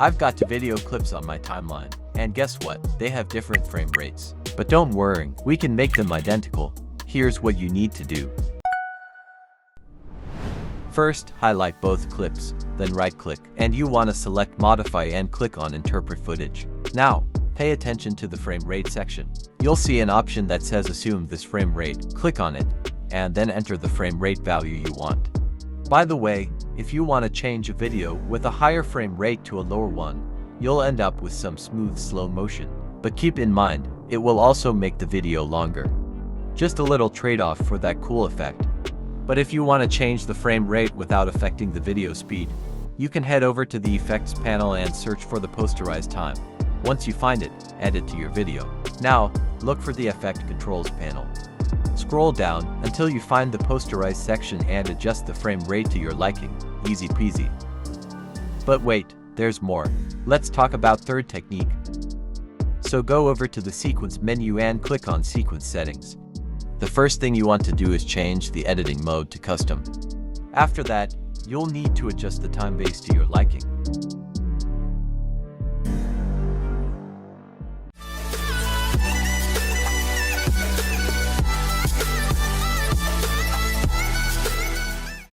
I've got two video clips on my timeline, and guess what? They have different frame rates. But don't worry, we can make them identical. Here's what you need to do. First, highlight both clips, then right-click, and you want to select Modify and click on Interpret Footage. Now, pay attention to the frame rate section. You'll see an option that says Assume this frame rate. Click on it, and then enter the frame rate value you want. By the way, if you want to change a video with a higher frame rate to a lower one, you'll end up with some smooth slow motion. But keep in mind, it will also make the video longer. Just a little trade-off for that cool effect. But if you want to change the frame rate without affecting the video speed, you can head over to the Effects panel and search for the posterized time. Once you find it, add it to your video. Now, look for the Effect Controls panel. Scroll down until you find the posterized section and adjust the frame rate to your liking. Easy peasy. But wait, there's more. Let's talk about third technique. So go over to the Sequence menu and click on Sequence Settings. The first thing you want to do is change the editing mode to custom. After that, you'll need to adjust the time base to your liking.